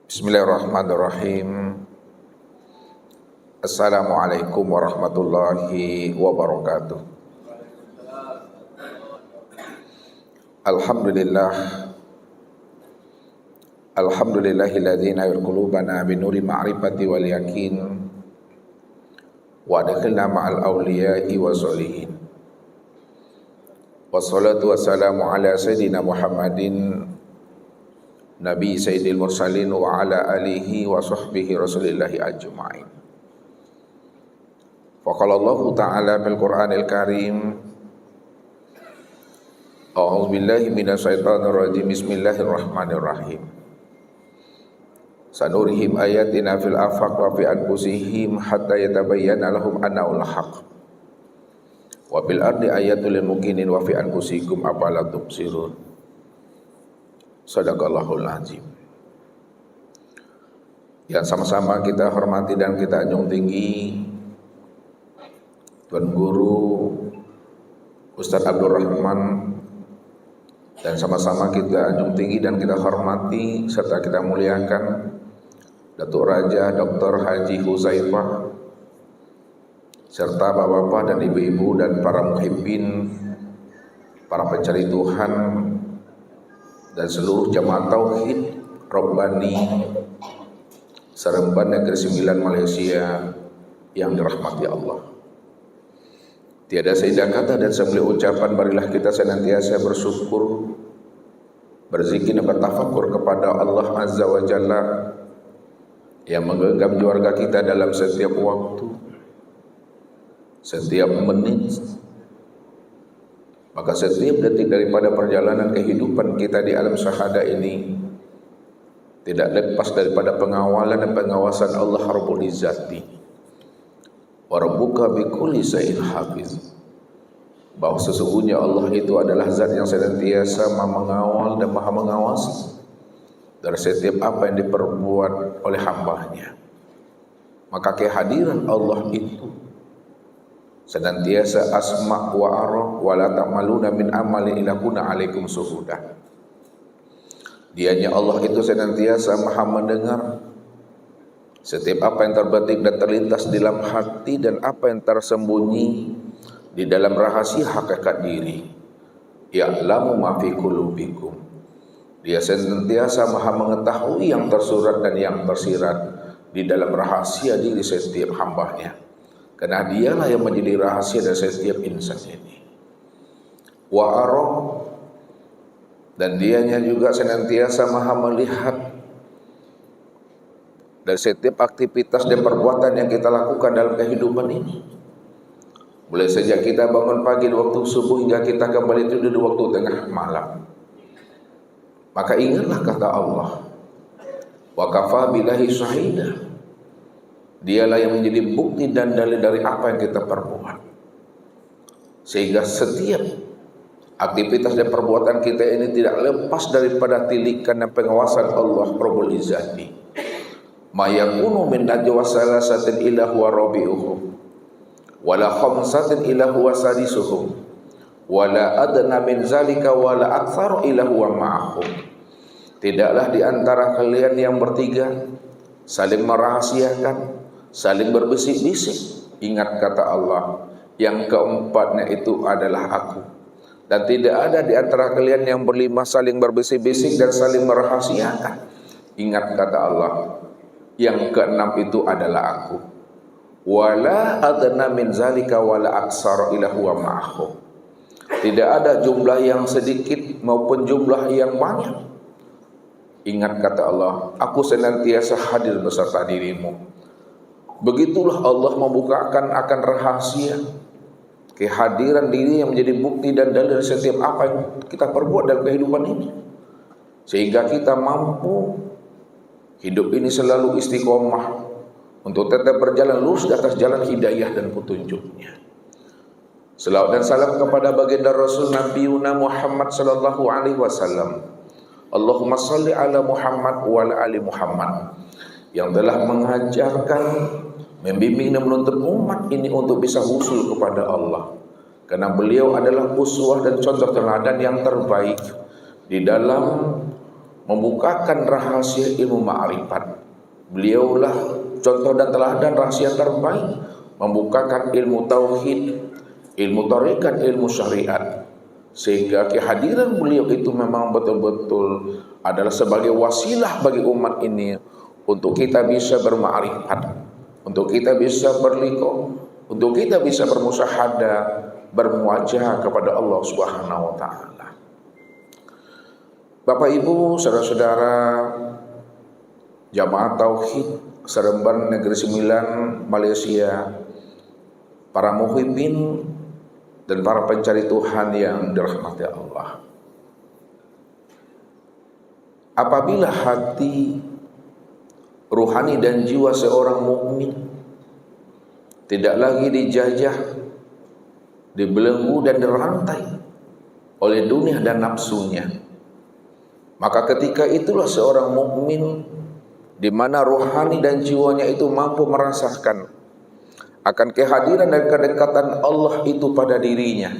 Bismillahirrahmanirrahim. Assalamualaikum warahmatullahi wabarakatuh. Alhamdulillah. Alhamdulillahilladzi nawwara qulubana binuri ma'rifati wal yakin wa adkhilna ma'al awliya'i wa sholihin. Wassalatu wassalamu ala sayyidina Muhammadin Nabi Sayyidil Mursalin wa ala alihi wa sahbihi rasulillahi ajma'in. Faqala Allah Ta'ala fil Qur'anil Karim, A'udzu billahi minasyaitonir rajim. Bismillahirrahmanirrahim. Sanurihim ayatina fil afaq wa fi anfusihim hatta yatabayyana lahum annahul haqq. Wa fil ardi ayatul lil muqinin wa fi anfusikum afala tubsirun. Sadaqallahul azim. Yang sama-sama kita hormati dan kita junjung tinggi Tuan Guru Ustadz Abdul Rahman, dan sama-sama kita junjung tinggi dan kita hormati serta kita muliakan Datuk Raja Dr. Haji Huzaifah serta bapak-bapak dan ibu-ibu dan para muhibbin, para pencari Tuhan dan seluruh jamaah tauhid Rabbani Seremban Negeri Sembilan Malaysia yang dirahmati Allah. Tiada seindah kata dan sembilan ucapan, marilah kita senantiasa bersyukur, berzikir dan bertafakur kepada Allah Azza wa Jalla yang menggenggam keluarga kita dalam setiap waktu, setiap menit, maka setiap detik daripada perjalanan kehidupan kita di alam syahada ini tidak lepas daripada pengawalan dan pengawasan Allah Rabbul Izzati. Wa rabbuka bikulli shay'in hafiz. Bahwa sesungguhnya Allah itu adalah zat yang senantiasa maha mengawal dan maha mengawasi dari setiap apa yang diperbuat oleh hambanya. Maka kehadiran Allah itu senantiasa asma wa ara wa la ta'maluna min amali illa kunna alaikum suhuda. Dianya Allah itu senantiasa maha mendengar setiap apa yang terbetik dan terlintas di dalam hati dan apa yang tersembunyi di dalam rahasia hakikat diri. Ya'lamu ma fi qulubikum. Dia senantiasa maha mengetahui yang tersurat dan yang tersirat di dalam rahasia diri setiap hambanya. Karena dialah yang menjadi rahasia dari setiap insan ini. Wa ara, dan dianya juga senantiasa maha melihat dari setiap aktivitas dan perbuatan yang kita lakukan dalam kehidupan ini. Mulai sejak kita bangun pagi di waktu subuh hingga kita kembali tidur di waktu tengah malam. Maka ingatlah kata Allah, wa kafa billahi syahida. Dialah yang menjadi bukti dan dalil dari apa yang kita perbuat. Sehingga setiap aktivitas dan perbuatan kita ini tidak lepas daripada tilikan dan pengawasan Allah Rabbul Izzati. Ma yakunu min najwa salasatin illa huwa rabi'uhum wala khamsatin illa huwa sadisuhum wala adna min zalika wala aktsaru illa huwa ma'ahum. Tidaklah di antara kalian yang bertiga saling merahasiakan, saling berbisik-bisik. Ingat kata Allah, yang keempatnya itu adalah aku. Dan tidak ada di antara kalian yang berlima saling berbisik-bisik dan saling merahasiakan. Ingat kata Allah, yang keenam itu adalah aku. Wala adna min zalika wala aksara illa huwa ma'ahum. Tidak ada jumlah yang sedikit maupun jumlah yang banyak. Ingat kata Allah, aku senantiasa hadir beserta dirimu. Begitulah Allah membukakan akan rahasia kehadiran diri yang menjadi bukti dan dalil setiap apa yang kita perbuat dalam kehidupan ini. Sehingga kita mampu hidup ini selalu istiqomah untuk tetap berjalan lurus di atas jalan hidayah dan petunjuknya. Selawat dan salam kepada baginda Rasul Nabi Muhammad sallallahu alaihi wasallam. Allahumma salli ala Muhammad wa ala ali Muhammad, yang telah mengajarkan, membimbing dan menuntun umat ini untuk bisa husul kepada Allah. Karena beliau adalah uswah dan contoh teladan yang terbaik di dalam membukakan rahasia ilmu ma'rifat. Beliaulah contoh dan teladan rahasia terbaik, membukakan ilmu tauhid, ilmu tarekat, ilmu syariat, sehingga kehadiran beliau itu memang betul-betul adalah sebagai wasilah bagi umat ini untuk kita bisa berma'rifat, untuk kita bisa berliqa, untuk kita bisa bermusyahadah, bermuajah kepada Allah Subhanahu wa taala. Bapak Ibu, saudara-saudara jamaah tauhid Seremban Negeri Sembilan Malaysia, para muhibbin dan para pencari Tuhan yang dirahmati Allah. Apabila hati, ruhani dan jiwa seorang mukmin tidak lagi dijajah, dibelenggu dan dirantai oleh dunia dan nafsunya, maka ketika itulah seorang mukmin di mana rohani dan jiwanya itu mampu merasakan akan kehadiran dan kedekatan Allah itu pada dirinya,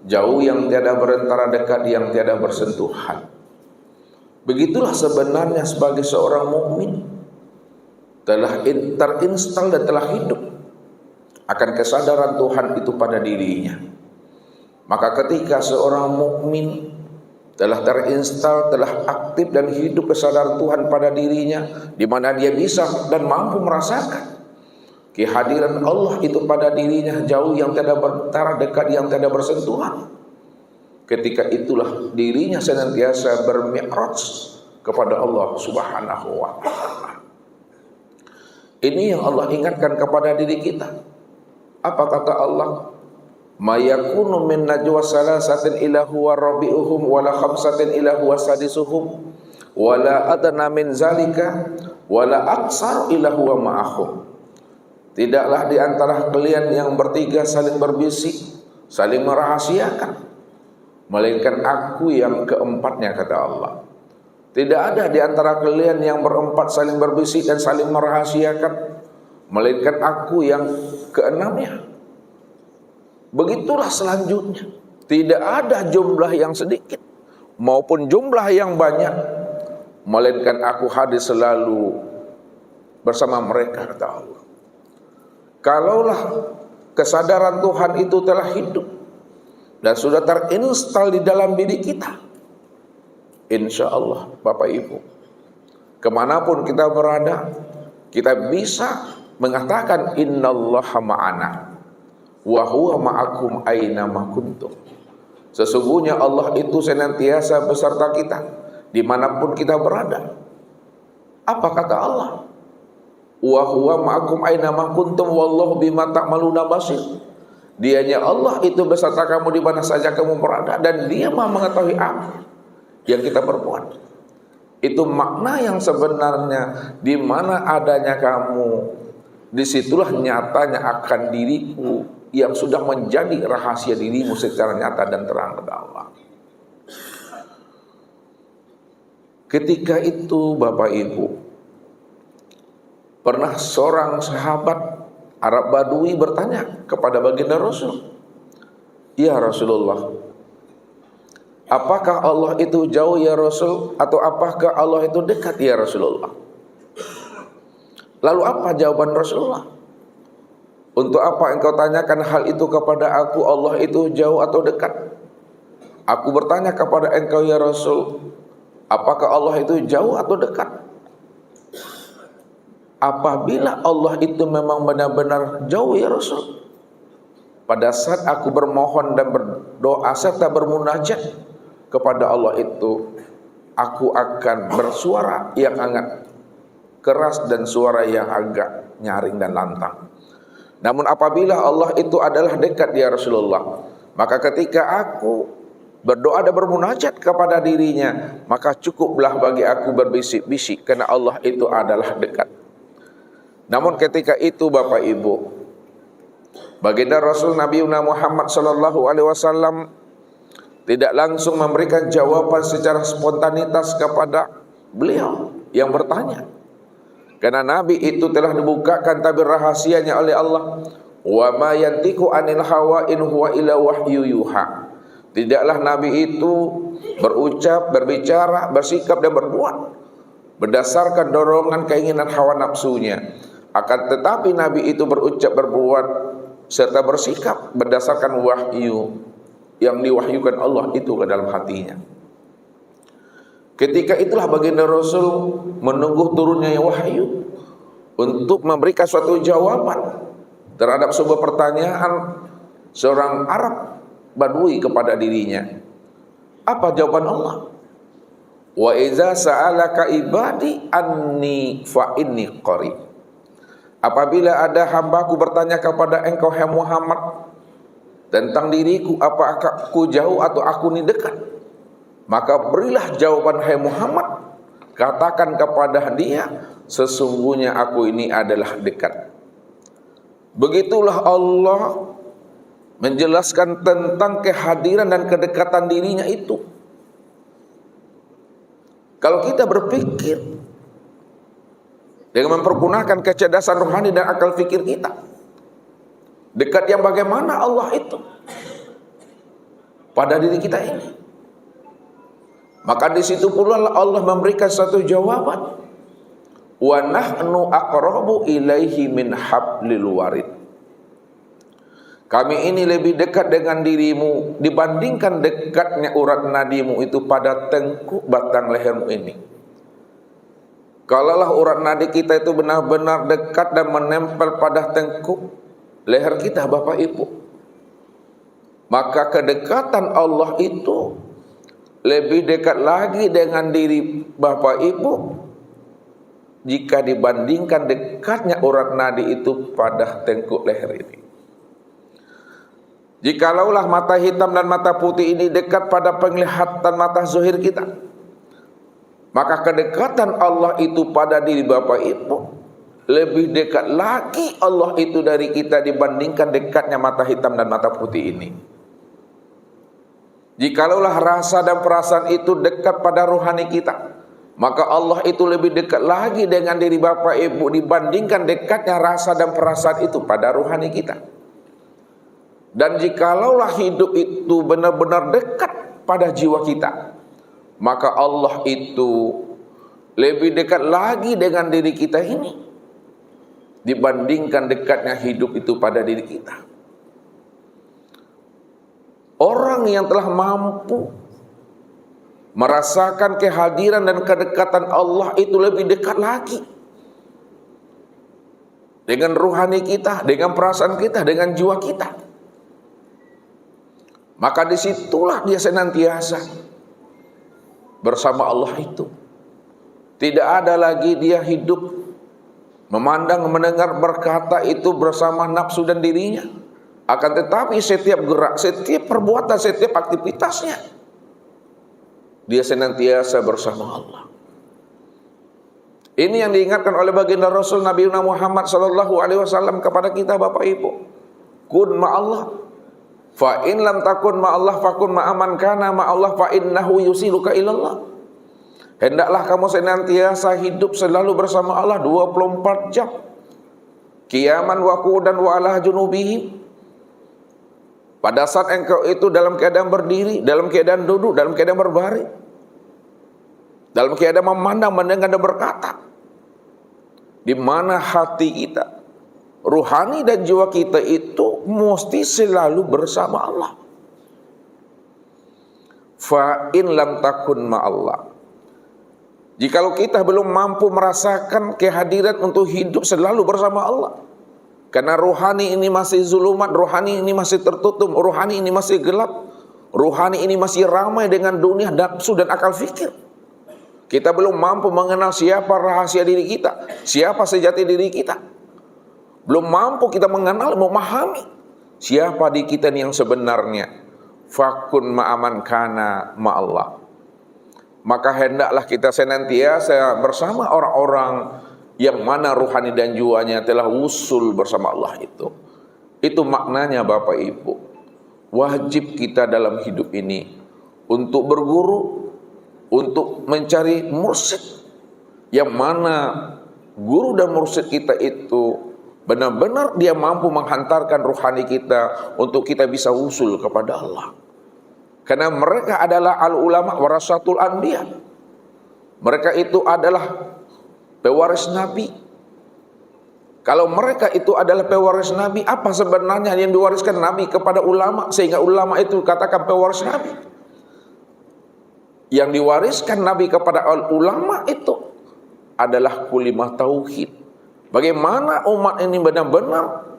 jauh yang tiada berantara, dekat yang tiada bersentuhan. Begitulah sebenarnya sebagai seorang mukmin telah terinstal dan telah hidup akan kesadaran Tuhan itu pada dirinya. Maka ketika seorang mukmin telah terinstal, telah aktif dan hidup kesadaran Tuhan pada dirinya, di mana dia bisa dan mampu merasakan kehadiran Allah itu pada dirinya, jauh yang tiada berantara, dekat yang tiada bersentuhan. Ketika itulah dirinya senantiasa bermi'raj kepada Allah Subhanahu wa taala. Ini yang Allah ingatkan kepada diri kita. Apa kata Allah? Ma yakunu min najwa salasatin illa huwa rabi'uhum wala khamsatin illa huwa sadisuhum wala adna min zalika wala aksar illa huwa ma'ahum. Tidaklah di antara kalian yang bertiga saling berbisik, saling merahasiakan, melainkan aku yang keempatnya, kata Allah. Tidak ada di antara kalian yang berempat saling berbisik dan saling merahasiakan, melainkan aku yang keenamnya. Begitulah selanjutnya. Tidak ada jumlah yang sedikit maupun jumlah yang banyak, melainkan aku hadir selalu bersama mereka, kata Allah. Kalaulah kesadaran Tuhan itu telah hidup dan sudah terinstal di dalam diri kita, insya Allah Bapak Ibu, kemanapun kita berada, kita bisa mengatakan innallaha ma'ana wa huwa ma'akum aina ma kuntum. Sesungguhnya Allah itu senantiasa beserta kita dimanapun kita berada. Apa kata Allah? Wa huwa ma'akum aina ma kuntum wallahu bima ta'maluna basir. Dianya Allah itu beserta kamu di mana saja kamu berada, dan Dia Maha mengetahui apa yang kita perbuat. Itu makna yang sebenarnya, di mana adanya kamu, disitulah nyatanya akan diriku yang sudah menjadi rahasia dirimu secara nyata dan terang, kepada Allah. Ketika itu Bapak Ibu, pernah seorang sahabat Arab Badui bertanya kepada baginda Rasul, "Ya Rasulullah, apakah Allah itu jauh ya Rasul, atau apakah Allah itu dekat ya Rasulullah?" Lalu apa jawaban Rasulullah? "Untuk apa engkau tanyakan hal itu kepada aku, Allah itu jauh atau dekat? Aku bertanya kepada engkau ya Rasul, apakah Allah itu jauh atau dekat? Apabila Allah itu memang benar-benar jauh ya Rasul, pada saat aku bermohon dan berdoa serta bermunajat kepada Allah itu, aku akan bersuara yang agak keras dan suara yang agak nyaring dan lantang. Namun apabila Allah itu adalah dekat ya Rasulullah, maka ketika aku berdoa dan bermunajat kepada dirinya, maka cukuplah bagi aku berbisik-bisik, karena Allah itu adalah dekat." Namun ketika itu Bapak Ibu, baginda Rasul Nabi Muhammad SAW tidak langsung memberikan jawaban secara spontanitas kepada beliau yang bertanya, karena Nabi itu telah dibukakan tabir rahasianya oleh Allah. Wa ma yantiqu anil hawa in huwa illa wahyu yuha. Tidaklah Nabi itu berucap, berbicara, bersikap dan berbuat berdasarkan dorongan keinginan hawa nafsunya. Akan tetapi Nabi itu berucap, berbuat serta bersikap berdasarkan wahyu yang diwahyukan Allah itu ke dalam hatinya. Ketika itulah baginda Rasul menunggu turunnya wahyu untuk memberikan suatu jawaban terhadap sebuah pertanyaan seorang Arab Badui kepada dirinya. Apa jawaban Allah? Wa iza sa'alaka ibadi anni fa inni qarib. Apabila ada hambaku bertanya kepada engkau hai Muhammad tentang diriku, apakah aku jauh atau aku ini dekat, maka berilah jawaban hai Muhammad, katakan kepada dia, sesungguhnya aku ini adalah dekat. Begitulah Allah menjelaskan tentang kehadiran dan kedekatan dirinya itu. Kalau kita berpikir dengan mempergunakan kecerdasan rohani dan akal fikir kita, dekat yang bagaimana Allah itu pada diri kita ini? Maka di situ pula Allah memberikan satu jawaban. Wa nahnu aqrabu ilaihi min hablil warid. Kami ini lebih dekat dengan dirimu dibandingkan dekatnya urat nadimu itu pada tengkuk batang lehermu ini. Kalaulah urat nadi kita itu benar-benar dekat dan menempel pada tengkuk leher kita Bapak Ibu, maka kedekatan Allah itu lebih dekat lagi dengan diri Bapak Ibu jika dibandingkan dekatnya urat nadi itu pada tengkuk leher ini. Jikalaulah mata hitam dan mata putih ini dekat pada penglihatan mata zahir kita, maka kedekatan Allah itu pada diri Bapak Ibu lebih dekat lagi Allah itu dari kita dibandingkan dekatnya mata hitam dan mata putih ini. Jikalaulah rasa dan perasaan itu dekat pada rohani kita, maka Allah itu lebih dekat lagi dengan diri Bapak Ibu dibandingkan dekatnya rasa dan perasaan itu pada rohani kita. Dan jikalaulah hidup itu benar-benar dekat pada jiwa kita, maka Allah itu lebih dekat lagi dengan diri kita ini dibandingkan dekatnya hidup itu pada diri kita. Orang yang telah mampu merasakan kehadiran dan kedekatan Allah itu lebih dekat lagi dengan ruhani kita, dengan perasaan kita, dengan jiwa kita. Maka disitulah dia senantiasa bersama Allah itu. Tidak ada lagi dia hidup memandang, mendengar, berkata itu bersama nafsu dan dirinya. Akan tetapi setiap gerak, setiap perbuatan, setiap aktivitasnya, dia senantiasa bersama Allah. Ini yang diingatkan oleh baginda Rasul Nabi Muhammad SAW kepada kita Bapak Ibu. Kun ma'allah. Fa in lam takun ma'allah fakun ma'aman kana ma'allah fa innahu yusiluka ilallah. Hendaklah kamu senantiasa hidup selalu bersama Allah 24 jam. Qiyaman wa qu'udan wa ala junubihim. Pada saat engkau itu dalam keadaan berdiri, dalam keadaan duduk, dalam keadaan berbaring, dalam keadaan memandang, mendengar dan berkata, di mana hati kita, ruhani dan jiwa kita itu mesti selalu bersama Allah. Fa in lam takun ma'allah. Jikalau kita belum mampu merasakan kehadiran untuk hidup selalu bersama Allah, karena ruhani ini masih zulumat, ruhani ini masih tertutup, ruhani ini masih gelap, ruhani ini masih ramai dengan dunia, nafsu dan akal fikir. Kita belum mampu mengenal siapa rahasia diri kita, siapa sejati diri kita. Belum mampu kita mengenal, memahami siapa di kita yang sebenarnya. Fakun ma'aman kana ma'allah. Maka hendaklah kita senantiasa bersama orang-orang yang mana ruhani dan jiwanya telah wusul bersama Allah itu. Itu maknanya Bapak Ibu. Wajib kita dalam hidup ini untuk berguru, untuk mencari mursyid yang mana guru dan mursyid kita itu benar-benar dia mampu menghantarkan ruhani kita untuk kita bisa usul kepada Allah. Karena mereka adalah al-ulama warasatul anbiya. Mereka itu adalah pewaris Nabi. Kalau mereka itu adalah pewaris Nabi, apa sebenarnya yang diwariskan Nabi kepada ulama sehingga ulama itu katakan pewaris Nabi? Yang diwariskan Nabi kepada ulama itu adalah kulimah tauhid. Bagaimana umat ini benar-benar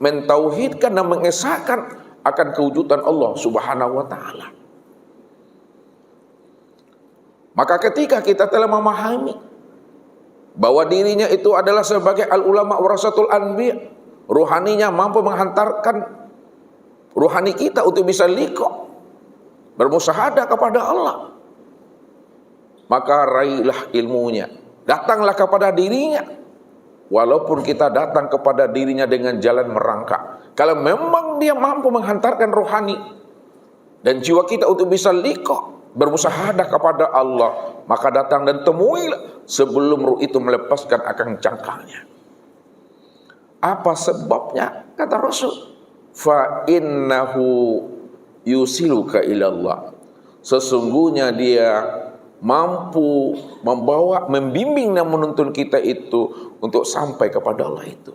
mentauhidkan dan mengesahkan akan kewujudan Allah Subhanahu wa taala. Maka ketika kita telah memahami bahwa dirinya itu adalah sebagai al-ulama warasatul anbiya, ruhaninya mampu menghantarkan ruhani kita untuk bisa liqa, bermusyahadah kepada Allah, maka raihlah ilmunya, datanglah kepada dirinya. Walaupun kita datang kepada dirinya dengan jalan merangkak, kalau memang dia mampu menghantarkan rohani dan jiwa kita untuk bisa liqa, bermusyahadah kepada Allah, maka datang dan temuilah sebelum ruh itu melepaskan akang cangkangnya. Apa sebabnya? Kata Rasul, fa innahu yusiluka ilallah. Sesungguhnya dia mampu membawa, membimbing dan menuntun kita itu untuk sampai kepada Allah itu.